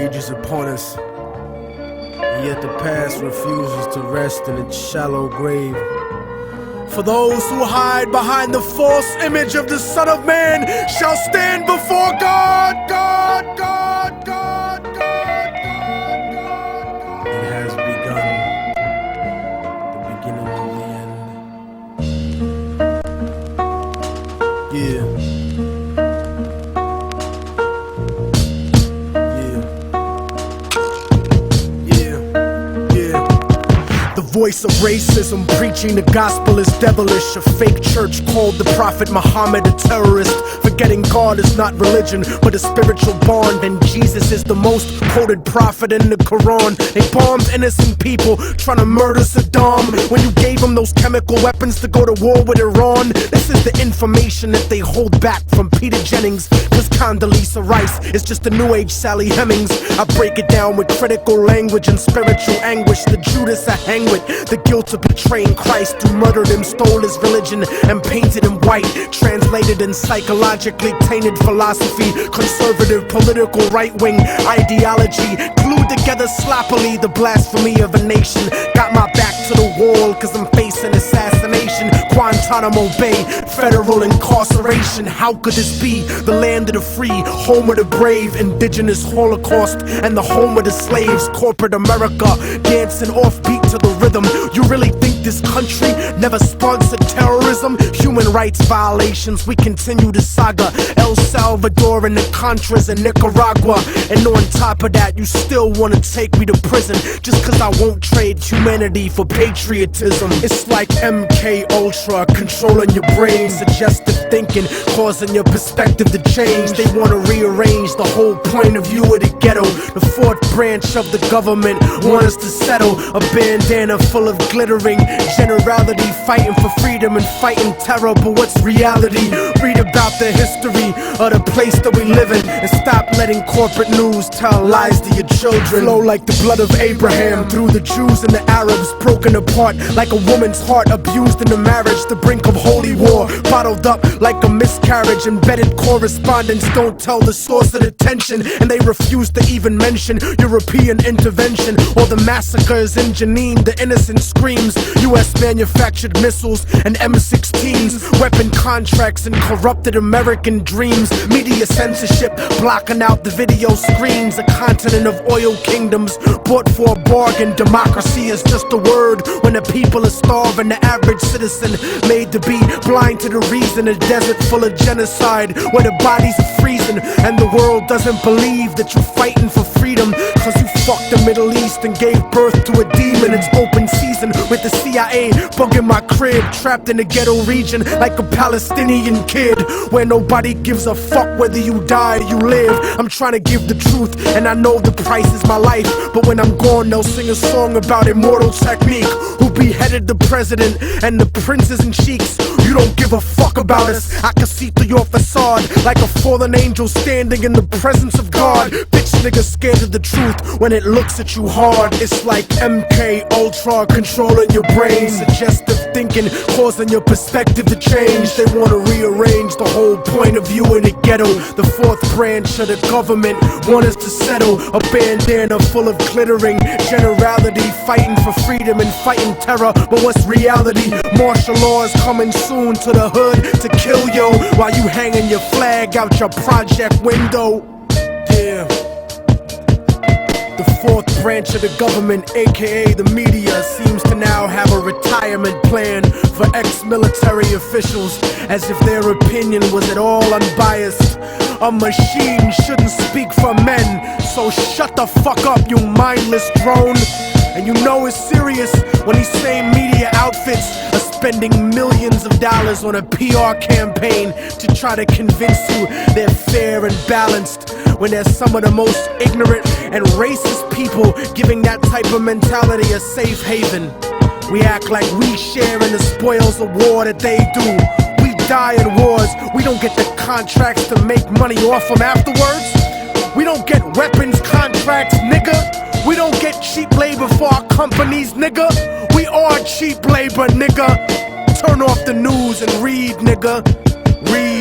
rages upon us, and yet the past refuses to rest in its shallow grave. For those who hide behind the false image of the Son of Man shall stand before God. It has begun, the beginning of the end. Yeah. Voice of racism, preaching the gospel is devilish. A fake church called the Prophet Muhammad a terrorist, forgetting God is not religion but a spiritual bond, and Jesus is the most quoted prophet in the Quran. They bombed innocent people trying to murder Saddam when you gave them those chemical weapons to go to war with Iran. This is the information that they hold back from Peter Jennings, cause Condoleezza Rice is just a new age Sally Hemings. I break it down with critical language and spiritual anguish. The Judas I hang with, the guilt of betraying Christ, who murdered him, stole his religion, and painted him white. Translated in psychologically tainted philosophy, conservative political right-wing ideology, glued together sloppily the blasphemy of a nation. Got my back to the wall cause I'm facing assassination. Guantanamo Bay, federal incarceration. How could this be? The land of the free, home of the brave, indigenous Holocaust, and the home of the slaves. Corporate America, dancing offbeat to the rhythm. You really think this country never sponsored terrorism? Human rights violations, we continue the saga. El Salvador and the Contras in Nicaragua. And on top of that, you still wanna take me to prison just cause I won't trade humanity for patriotism. It's like MK Ultra controlling your brain, suggestive thinking, causing your perspective to change. They wanna rearrange the whole point of view of the ghetto. The fourth branch of the government want us to settle. A bandana full of glittering generality, fighting for freedom and fighting terror. But what's reality? Read about the history of the place that we live in, and stop letting corporate news tell lies to your children. Flow like the blood of Abraham through the Jews and the Arabs, broken apart like a woman's heart, abused in a marriage, the brink of holy war, bottled up like a miscarriage. Embedded correspondence don't tell the source of the tension, and they refuse to even mention European intervention or the massacres in Jenin. The innocent screams, US manufactured missiles and M16s, weapon contracts and corrupted American dreams. Media censorship blocking out the video screens. A continent of oil kingdoms bought for a bargain. Democracy is just a word when the people are starving. The average citizen made to be blind to the reason. A desert full of genocide where the bodies are freezing, and the world doesn't believe that you're fighting for freedom cause you fucked the Middle East and gave birth to a demon. It's open season with the CIA bugging my crib, trapped in a ghetto region like a Palestinian kid, where nobody gives a fuck whether you die or you live. I'm trying to give the truth and I know the price is my life, but when I'm gone they'll sing a song about Immortal Technique, who beheaded the president and the princes and sheiks. You don't give a fuck about us. I can see through your facade like a fallen angel standing in the presence of God. Bitch nigga scared of the truth when it looks at you hard. It's like MK Ultra controlling your brain, suggestive thinking causing your perspective to change. They wanna rearrange the whole point of view in the ghetto. The fourth branch of the government want us to settle. A bandana full of glittering generality, fighting for freedom and fighting terror. But what's reality? Martial law is coming soon to the hood to kill yo while you hanging your flag out your project window. Yeah. The fourth branch of the government, aka the media, seems to now have a retirement plan for ex-military officials, as if their opinion was at all unbiased. A machine shouldn't speak for men, so shut the fuck up, you mindless drone. And you know it's serious when these same media outfits are spending millions of dollars on a PR campaign to try to convince you they're fair and balanced, when they're some of the most ignorant and racist people giving that type of mentality a safe haven. We act like we share in the spoils of war that they do. We die in wars, we don't get the contracts to make money off them afterwards. We don't get weapons contracts, nigga. We don't get cheap labor for our companies, nigga. We are cheap labor, nigga. Turn off the news and read, nigga. Read.